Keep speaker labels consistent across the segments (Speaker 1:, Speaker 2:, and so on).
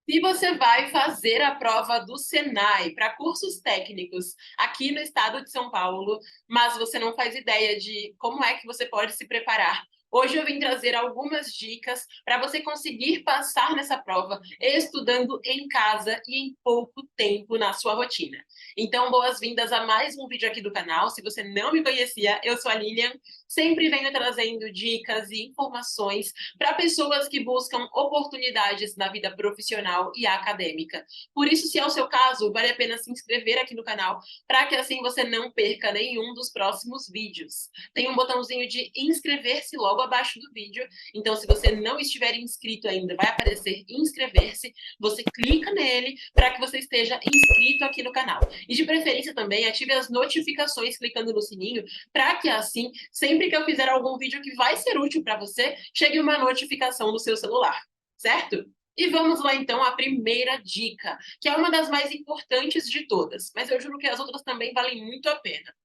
Speaker 1: Se você vai fazer a prova do Senai para cursos técnicos aqui no estado de São Paulo, mas você não faz ideia de como é que você pode se preparar, hoje eu vim trazer algumas dicas para você conseguir passar nessa prova estudando em casa e em pouco tempo na sua rotina. Então, boas-vindas a mais um vídeo aqui do canal. Se você não me conhecia, eu sou a Lilian, sempre venho trazendo dicas e informações para pessoas que buscam oportunidades na vida profissional e acadêmica. Por isso, se é o seu caso, vale a pena se inscrever aqui no canal, para que assim você não perca nenhum dos próximos vídeos. Tem um botãozinho de inscrever-se logo abaixo do vídeo, então se você não estiver inscrito ainda, vai aparecer inscrever-se, você clica nele para que você esteja inscrito aqui no canal. E de preferência também ative as notificações clicando no sininho, para que assim, sempre que eu fizer algum vídeo que vai ser útil para você, chegue uma notificação no seu celular, certo? E vamos lá então à primeira dica, que é uma das mais importantes de todas, mas eu juro que as outras também valem muito a pena.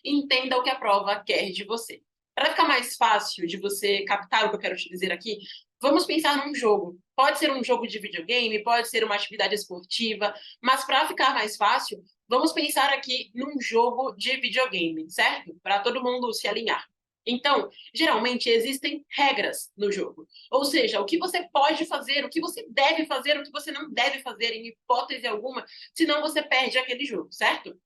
Speaker 1: Entenda o que a prova quer de você. Para ficar mais fácil de você captar o que eu quero te dizer aqui, vamos pensar num jogo. Pode ser um jogo de videogame, pode ser uma atividade esportiva, mas para ficar mais fácil, vamos pensar aqui num jogo de videogame, certo? Para todo mundo se alinhar. Então, geralmente existem regras no jogo. Ou seja, o que você pode fazer, o que você deve fazer, o que você não deve fazer em hipótese alguma, senão você perde aquele jogo, certo?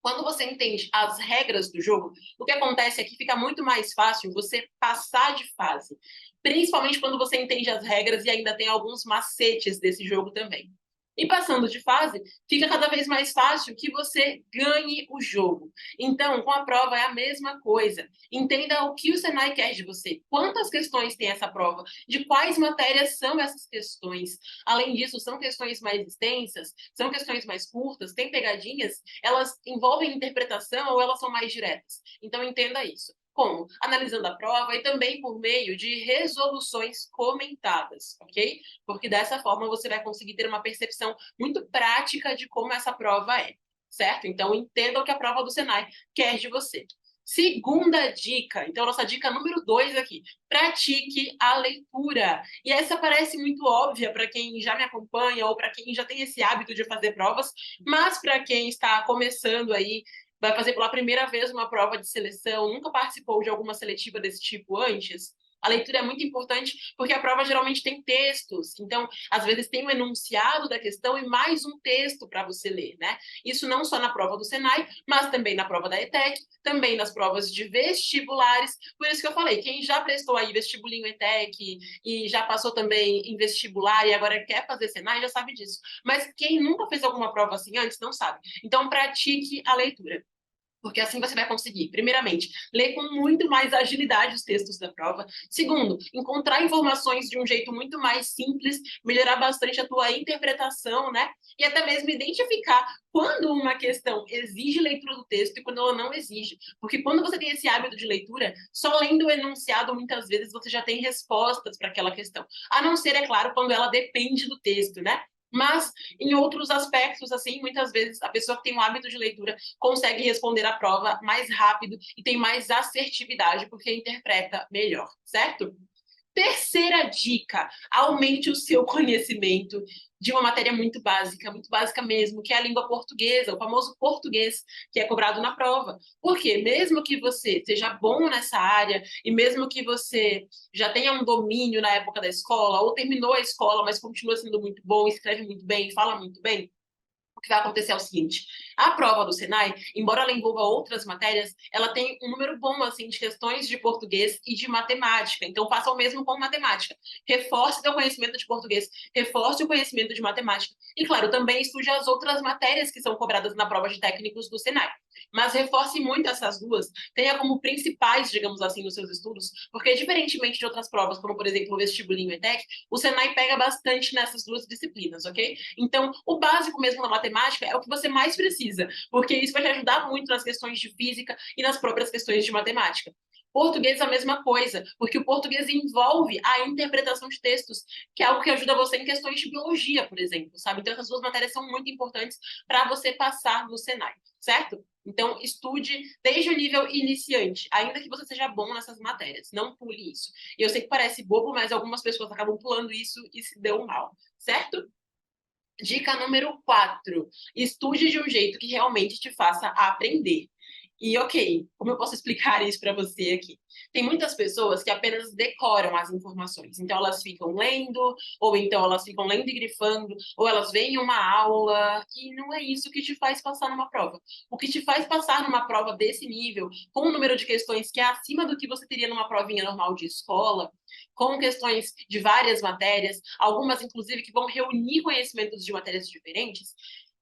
Speaker 1: Quando você entende as regras do jogo, o que acontece é que fica muito mais fácil você passar de fase. Principalmente quando você entende as regras e ainda tem alguns macetes desse jogo também. E passando de fase, fica cada vez mais fácil que você ganhe o jogo. Então, com a prova é a mesma coisa. Entenda o que o Senai quer de você. Quantas questões tem essa prova? De quais matérias são essas questões? Além disso, são questões mais extensas? São questões mais curtas? Tem pegadinhas? Elas envolvem interpretação ou elas são mais diretas? Então, entenda isso. Como? Analisando a prova e também por meio de resoluções comentadas, ok? Porque dessa forma você vai conseguir ter uma percepção muito prática de como essa prova é, certo? Então, entenda o que a prova do Senai quer de você. Segunda dica, então nossa dica número 2 aqui, pratique a leitura. E essa parece muito óbvia para quem já me acompanha ou para quem já tem esse hábito de fazer provas, mas para quem está começando aí, vai fazer pela primeira vez uma prova de seleção, nunca participou de alguma seletiva desse tipo antes, a leitura é muito importante porque a prova geralmente tem textos. Então, às vezes tem um enunciado da questão e mais um texto para você ler, né? Isso não só na prova do Senai, mas também na prova da ETEC, também nas provas de vestibulares. Por isso que eu falei, quem já prestou aí vestibulinho ETEC e já passou também em vestibular e agora quer fazer Senai, já sabe disso. Mas quem nunca fez alguma prova assim antes, não sabe. Então, pratique a leitura. Porque assim você vai conseguir, primeiramente, ler com muito mais agilidade os textos da prova. Segundo, encontrar informações de um jeito muito mais simples, melhorar bastante a tua interpretação, né? E até mesmo identificar quando uma questão exige leitura do texto e quando ela não exige. Porque quando você tem esse hábito de leitura, só lendo o enunciado, muitas vezes você já tem respostas para aquela questão. A não ser, é claro, quando ela depende do texto, né? Mas, em outros aspectos, assim, muitas vezes a pessoa que tem um hábito de leitura consegue responder a prova mais rápido e tem mais assertividade porque interpreta melhor, certo? Terceira dica, aumente o seu conhecimento de uma matéria muito básica mesmo, que é a língua portuguesa, o famoso português que é cobrado na prova. Porque mesmo que você seja bom nessa área e mesmo que você já tenha um domínio na época da escola ou terminou a escola, mas continua sendo muito bom, escreve muito bem, fala muito bem, o que vai acontecer é o seguinte: a prova do Senai, embora ela envolva outras matérias, ela tem um número bom assim de questões de português e de matemática. Então faça o mesmo com matemática. Reforce seu conhecimento de português, reforce o conhecimento de matemática. E claro, também estude as outras matérias que são cobradas na prova de técnicos do Senai. Mas reforce muito essas duas, tenha como principais, digamos assim, nos seus estudos, porque diferentemente de outras provas, como por exemplo o vestibulinho ETEC, o Senai pega bastante nessas duas disciplinas, ok? Então, o básico mesmo na matemática é o que você mais precisa, porque isso vai te ajudar muito nas questões de física e nas próprias questões de matemática. Português é a mesma coisa, porque o português envolve a interpretação de textos, que é algo que ajuda você em questões de biologia, por exemplo, sabe? Então, essas duas matérias são muito importantes para você passar no Senai, certo? Então, estude desde o nível iniciante, ainda que você seja bom nessas matérias. Não pule isso. E eu sei que parece bobo, mas algumas pessoas acabam pulando isso e se dão mal, certo? Dica número 4. Estude de um jeito que realmente te faça aprender. E ok, como eu posso explicar isso para você aqui? Tem muitas pessoas que apenas decoram as informações. Então elas ficam lendo, ou então elas ficam lendo e grifando, ou elas veem uma aula, e não é isso que te faz passar numa prova. O que te faz passar numa prova desse nível, com um número de questões que é acima do que você teria numa provinha normal de escola, com questões de várias matérias, algumas inclusive que vão reunir conhecimentos de matérias diferentes,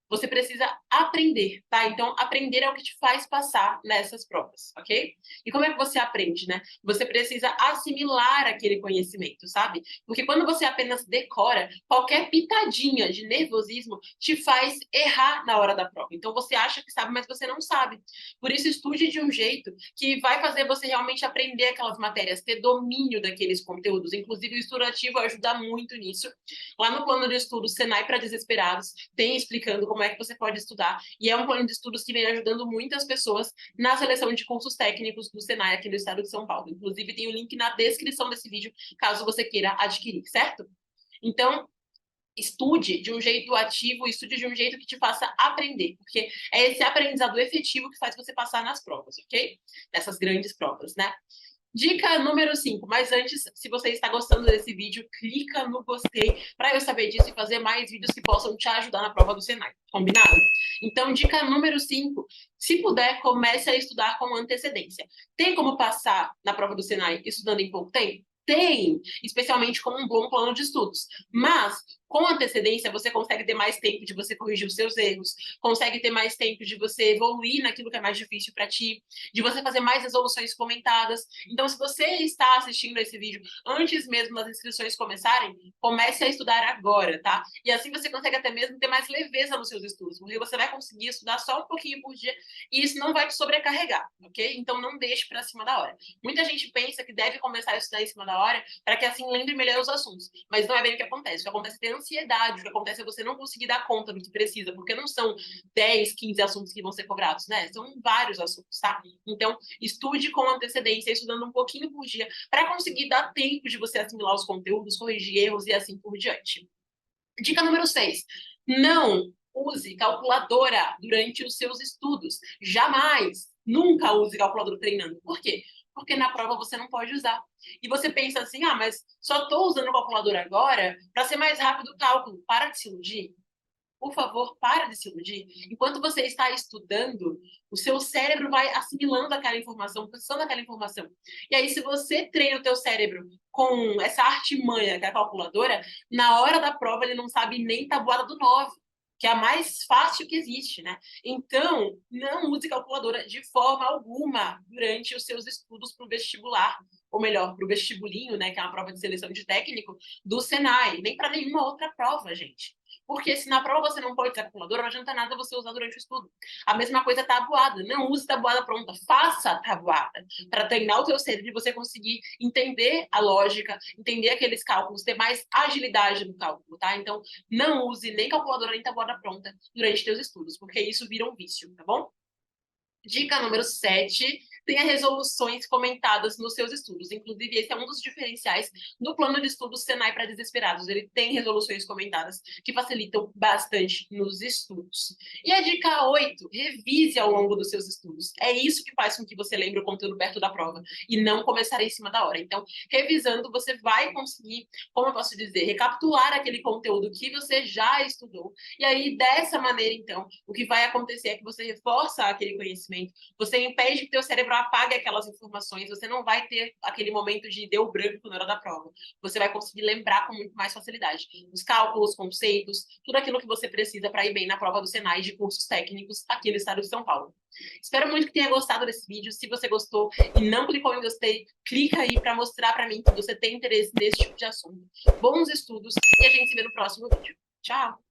Speaker 1: você precisa aprender, tá? Então, aprender é o que te faz passar nessas provas, ok? E como é que você aprende, né? Você precisa assimilar aquele conhecimento, sabe? Porque quando você apenas decora, qualquer pitadinha de nervosismo te faz errar na hora da prova. Então, você acha que sabe, mas você não sabe. Por isso, estude de um jeito que vai fazer você realmente aprender aquelas matérias, ter domínio daqueles conteúdos. Inclusive, o estudo ativo ajuda muito nisso. Lá no plano de estudo Senai para Desesperados, tem explicando como é que você pode estudar. E é um plano de estudos que vem ajudando muitas pessoas na seleção de cursos técnicos do Senai aqui no estado de São Paulo. Inclusive, tem o link na descrição desse vídeo, caso você queira adquirir, certo? Então, estude de um jeito ativo, estude de um jeito que te faça aprender, porque é esse aprendizado efetivo que faz você passar nas provas, ok? Nessas grandes provas, né? Dica número 5. Mas antes, se você está gostando desse vídeo, clica no gostei para eu saber disso e fazer mais vídeos que possam te ajudar na prova do Senai. Combinado? Então, dica número 5. Se puder, comece a estudar com antecedência. Tem como passar na prova do Senai estudando em pouco tempo? Tem, especialmente com um bom plano de estudos. Mas, com antecedência, você consegue ter mais tempo de você corrigir os seus erros, consegue ter mais tempo de você evoluir naquilo que é mais difícil para ti, de você fazer mais resoluções comentadas. Então, se você está assistindo esse vídeo antes mesmo das inscrições começarem, comece a estudar agora, tá? E assim você consegue até mesmo ter mais leveza nos seus estudos, porque você vai conseguir estudar só um pouquinho por dia e isso não vai te sobrecarregar, ok? Então, não deixe para cima da hora. Muita gente pensa que deve começar a estudar em cima da hora para que assim lembre melhor os assuntos, mas não é bem o que acontece. O que acontece é ter ansiedade, o que acontece é você não conseguir dar conta do que precisa, porque não são 10, 15 assuntos que vão ser cobrados, né? São vários assuntos, tá? Então, estude com antecedência, estudando um pouquinho por dia, para conseguir dar tempo de você assimilar os conteúdos, corrigir erros e assim por diante. Dica número 6. Não use calculadora durante os seus estudos. Jamais, nunca use calculadora treinando. Por quê? Porque na prova você não pode usar. E você pensa assim, ah, mas só estou usando calculadora agora para ser mais rápido o cálculo. Para de se iludir. Por favor, para de se iludir. Enquanto você está estudando, o seu cérebro vai assimilando aquela informação, processando aquela informação. E aí, se você treina o teu cérebro com essa artimanha, que é a calculadora, na hora da prova ele não sabe nem tabuada do 9, que é a mais fácil que existe, né? Então, não use calculadora de forma alguma durante os seus estudos para o vestibular, ou melhor, para o vestibulinho, né, que é uma prova de seleção de técnico do Senai, nem para nenhuma outra prova, gente. Porque se na prova você não pode usar calculadora, não adianta nada você usar durante o estudo. A mesma coisa é tabuada. Não use tabuada pronta, faça a tabuada para treinar o teu cérebro e você conseguir entender a lógica, entender aqueles cálculos, ter mais agilidade no cálculo, tá? Então, não use nem calculadora nem tabuada pronta durante teus estudos, porque isso vira um vício, tá bom? Dica número 7, tenha resoluções comentadas nos seus estudos. Inclusive, esse é um dos diferenciais do plano de estudos Senai para Desesperados. Ele tem resoluções comentadas que facilitam bastante nos estudos. E a dica 8, revise ao longo dos seus estudos. É isso que faz com que você lembre o conteúdo perto da prova e não começar em cima da hora. Então, revisando, você vai conseguir, como eu posso dizer, recapitular aquele conteúdo que você já estudou. E aí, dessa maneira, então, o que vai acontecer é que você reforça aquele conhecimento, você impede que teu cérebro apague aquelas informações, você não vai ter aquele momento de deu branco na hora da prova. Você vai conseguir lembrar com muito mais facilidade. Os cálculos, conceitos, tudo aquilo que você precisa para ir bem na prova do Senai de cursos técnicos aqui no estado de São Paulo. Espero muito que tenha gostado desse vídeo. Se você gostou e não clicou em gostei, clica aí para mostrar para mim que você tem interesse nesse tipo de assunto. Bons estudos e a gente se vê no próximo vídeo. Tchau!